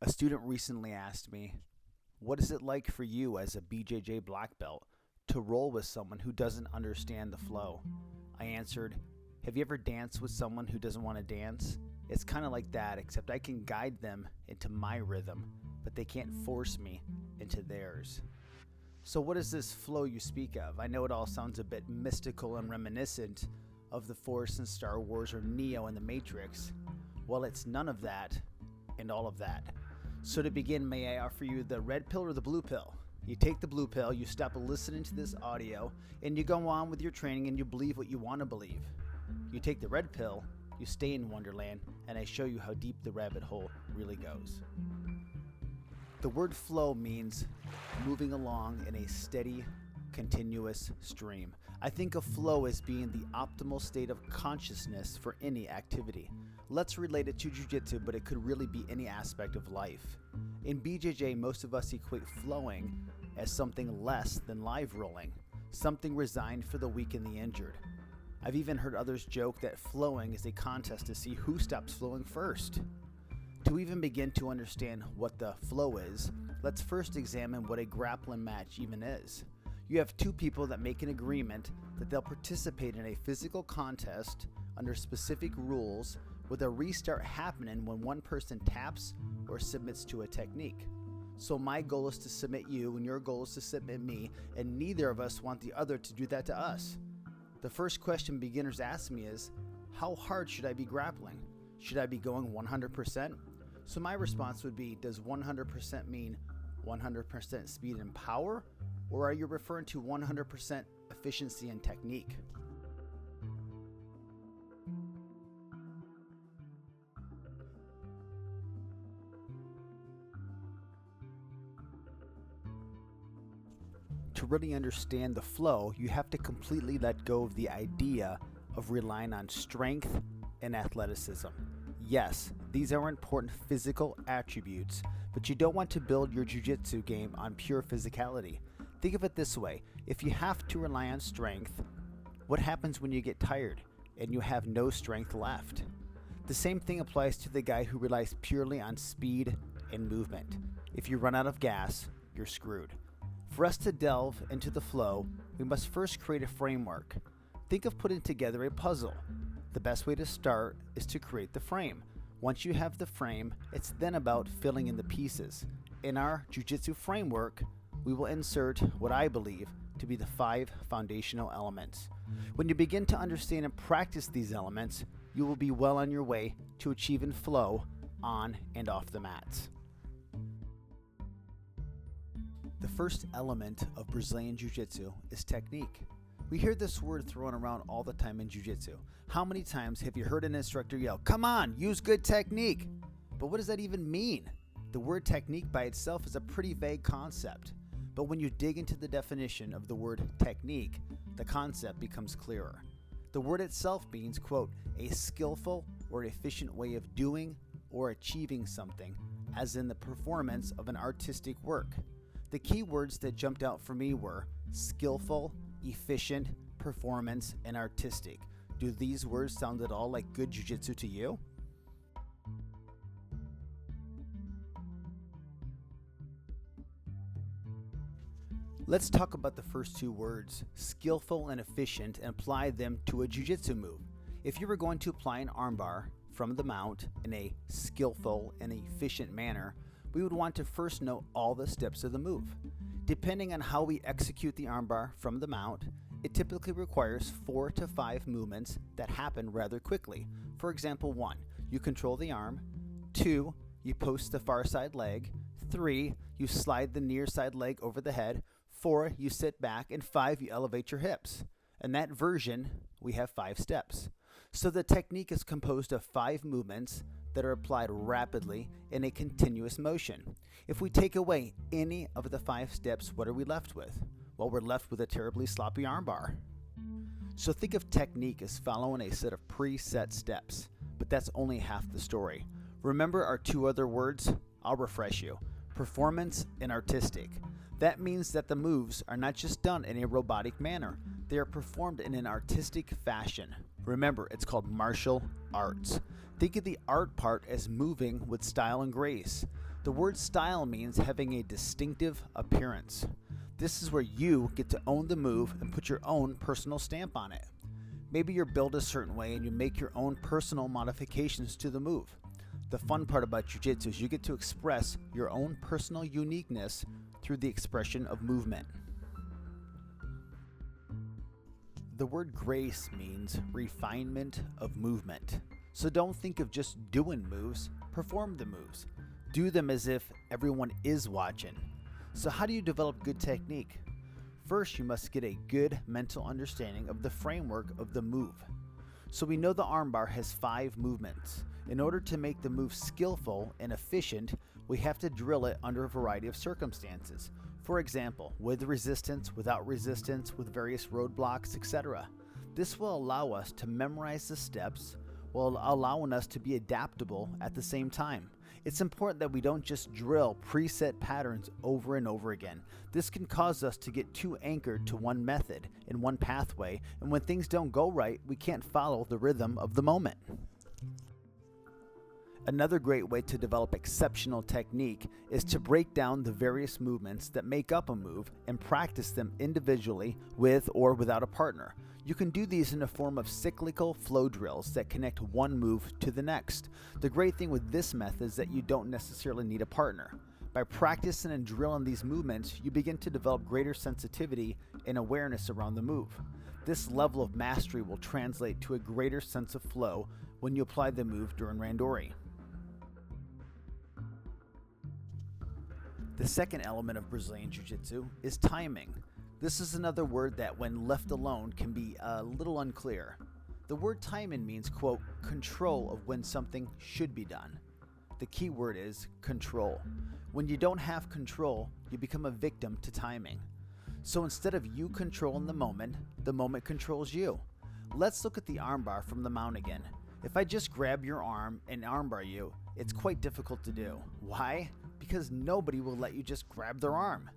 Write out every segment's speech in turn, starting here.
A student recently asked me, what is it like for you as a BJJ black belt to roll with someone who doesn't understand the flow? I answered, have you ever danced with someone who doesn't want to dance? It's kind of like that, except I can guide them into my rhythm, but they can't force me into theirs. So what is this flow you speak of? I know it all sounds a bit mystical and reminiscent of the Force in Star Wars or Neo in the Matrix. Well, it's none of that and all of that. So to begin, may I offer you the red pill or the blue pill? You take the blue pill, you stop listening to this audio, and you go on with your training and you believe what you want to believe. You take the red pill, you stay in Wonderland, and I show you how deep the rabbit hole really goes. The word flow means moving along in a steady, continuous stream. I think of flow as being the optimal state of consciousness for any activity. Let's relate it to Jiu-Jitsu, but it could really be any aspect of life. In BJJ, most of us equate flowing as something less than live rolling, something resigned for the weak and the injured. I've even heard others joke that flowing is a contest to see who stops flowing first. To even begin to understand what the flow is, let's first examine what a grappling match even is. You have two people that make an agreement that they'll participate in a physical contest under specific rules, with a restart happening when one person taps or submits to a technique. So my goal is to submit you and your goal is to submit me, and neither of us want the other to do that to us. The first question beginners ask me is, how hard should I be grappling? Should I be going 100%? So my response would be, does 100% mean 100% speed and power? Or are you referring to 100% efficiency and technique? To really understand the flow, you have to completely let go of the idea of relying on strength and athleticism. Yes, these are important physical attributes, but you don't want to build your jiu-jitsu game on pure physicality. Think of it this way, if you have to rely on strength, what happens when you get tired and you have no strength left? The same thing applies to the guy who relies purely on speed and movement. If you run out of gas, you're screwed. For us to delve into the flow, we must first create a framework. Think of putting together a puzzle. The best way to start is to create the frame. Once you have the frame, it's then about filling in the pieces. In our jiu-jitsu framework, we will insert what I believe to be the 5 foundational elements. When you begin to understand and practice these elements, you will be well on your way to achieving flow on and off the mats. The first element of Brazilian Jiu-Jitsu is technique. We hear this word thrown around all the time in Jiu-Jitsu. How many times have you heard an instructor yell, "Come on, use good technique"? But what does that even mean? The word technique by itself is a pretty vague concept. But when you dig into the definition of the word technique, the concept becomes clearer. The word itself means, quote, a skillful or efficient way of doing or achieving something, as in the performance of an artistic work. The key words that jumped out for me were skillful, efficient, performance, and artistic. Do these words sound at all like good jiu-jitsu to you? Let's talk about the first two words, skillful and efficient, and apply them to a jiu-jitsu move. If you were going to apply an armbar from the mount in a skillful and efficient manner, we would want to first know all the steps of the move. Depending on how we execute the armbar from the mount, it typically requires 4 to 5 movements that happen rather quickly. For example, 1, you control the arm. 2, you post the far side leg. 3, you slide the near side leg over the head. 4, you sit back. And 5, you elevate your hips. In that version, we have 5 steps. So the technique is composed of 5 movements that are applied rapidly in a continuous motion. If we take away any of the 5 steps, what are we left with? Well, we're left with a terribly sloppy armbar. So think of technique as following a set of preset steps, but that's only half the story. Remember our 2 other words? I'll refresh you. Performance and artistic. That means that the moves are not just done in a robotic manner. They are performed in an artistic fashion. Remember, it's called martial arts. Think of the art part as moving with style and grace. The word style means having a distinctive appearance. This is where you get to own the move and put your own personal stamp on it. Maybe you're built a certain way and you make your own personal modifications to the move. The fun part about Jiu-Jitsu is you get to express your own personal uniqueness through the expression of movement. The word grace means refinement of movement. So don't think of just doing moves, perform the moves. Do them as if everyone is watching. So how do you develop good technique? First, you must get a good mental understanding of the framework of the move. So we know the armbar has 5 movements. In order to make the move skillful and efficient, we have to drill it under a variety of circumstances. For example, with resistance, without resistance, with various roadblocks, etc. This will allow us to memorize the steps, while allowing us to be adaptable at the same time. It's important that we don't just drill preset patterns over and over again. This can cause us to get too anchored to one method and one pathway, and when things don't go right, we can't follow the rhythm of the moment. Another great way to develop exceptional technique is to break down the various movements that make up a move and practice them individually with or without a partner. You can do these in the form of cyclical flow drills that connect one move to the next. The great thing with this method is that you don't necessarily need a partner. By practicing and drilling these movements, you begin to develop greater sensitivity and awareness around the move. This level of mastery will translate to a greater sense of flow when you apply the move during randori. The second element of Brazilian Jiu-Jitsu is timing. This is another word that, when left alone, can be a little unclear. The word timing means, quote, control of when something should be done. The key word is control. When you don't have control, you become a victim to timing. So instead of you controlling the moment controls you. Let's look at the armbar from the mount again. If I just grab your arm and armbar you, it's quite difficult to do. Why? Because nobody will let you just grab their arm.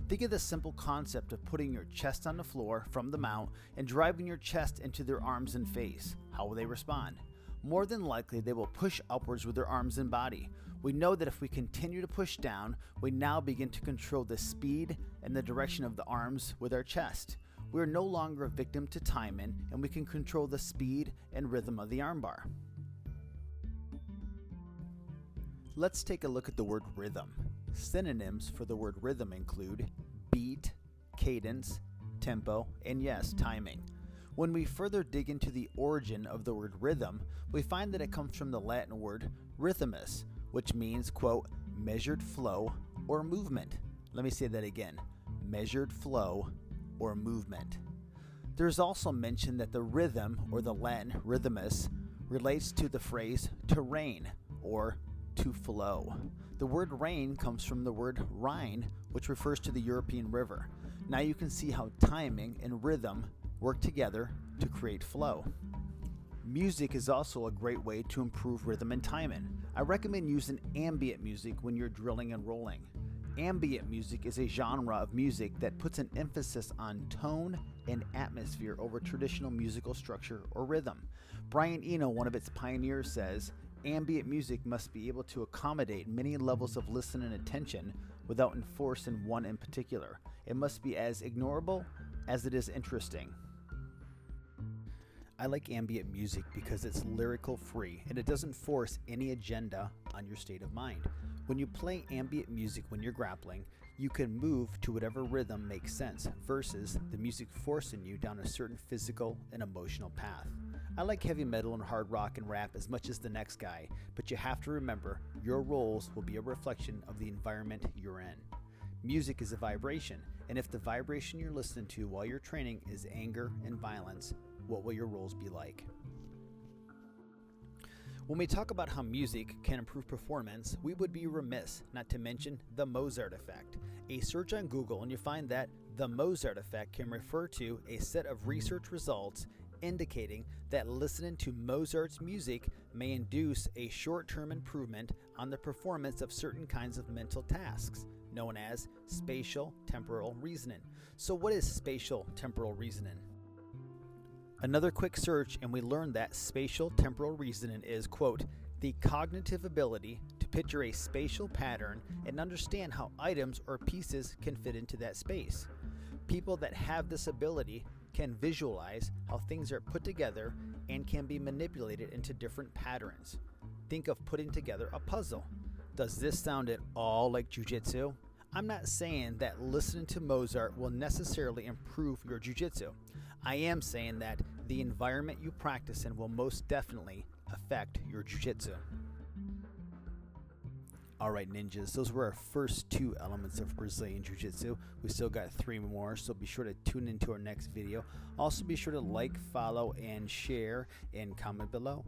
Think of the simple concept of putting your chest on the floor from the mount and driving your chest into their arms and face. How will they respond? More than likely, they will push upwards with their arms and body. We know that if we continue to push down, we now begin to control the speed and the direction of the arms with our chest. We are no longer a victim to timing, and we can control the speed and rhythm of the armbar. Let's take a look at the word rhythm. Synonyms for the word rhythm include beat, cadence, tempo, and yes, timing. When we further dig into the origin of the word rhythm, we find that it comes from the Latin word RHYTHMUS, which means, quote, measured flow or movement. Let me say that again, measured flow or movement. There's also mention that the rhythm, or the Latin rhythmus, relates to the phrase to rain or to flow. The word rain comes from the word Rhine, which refers to the European river. Now you can see how timing and rhythm work together to create flow. Music is also a great way to improve rhythm and timing. I recommend using ambient music when you're drilling and rolling. Ambient music is a genre of music that puts an emphasis on tone and atmosphere over traditional musical structure or rhythm. Brian Eno, one of its pioneers, says, ambient music must be able to accommodate many levels of listening and attention without enforcing one in particular. It must be as ignorable as it is interesting. I like ambient music because it's lyrical free and it doesn't force any agenda on your state of mind. When you play ambient music when you're grappling, you can move to whatever rhythm makes sense versus the music forcing you down a certain physical and emotional path. I like heavy metal and hard rock and rap as much as the next guy, but you have to remember your roles will be a reflection of the environment you're in. Music is a vibration, and if the vibration you're listening to while you're training is anger and violence, what will your roles be like? When we talk about how music can improve performance, we would be remiss not to mention the Mozart effect. A search on Google and you find that the Mozart effect can refer to a set of research results indicating that listening to Mozart's music may induce a short-term improvement on the performance of certain kinds of mental tasks, known as spatial temporal reasoning. So what is spatial temporal reasoning? Another quick search and we learn that spatial temporal reasoning is, quote, the cognitive ability to Picture a spatial pattern and understand how items or pieces can fit into that space. People that have this ability can visualize how things are put together and can be manipulated into different patterns. Think of putting together a puzzle. Does this sound at all like Jiu-Jitsu? I'm not saying that listening to Mozart will necessarily improve your Jiu-Jitsu. I am saying that the environment you practice in will most definitely affect your Jiu-Jitsu. Alright ninjas, those were our first 2 elements of Brazilian Jiu-Jitsu. We still got 3 more, so be sure to tune into our next video. Also be sure to like, follow, and share, and comment below.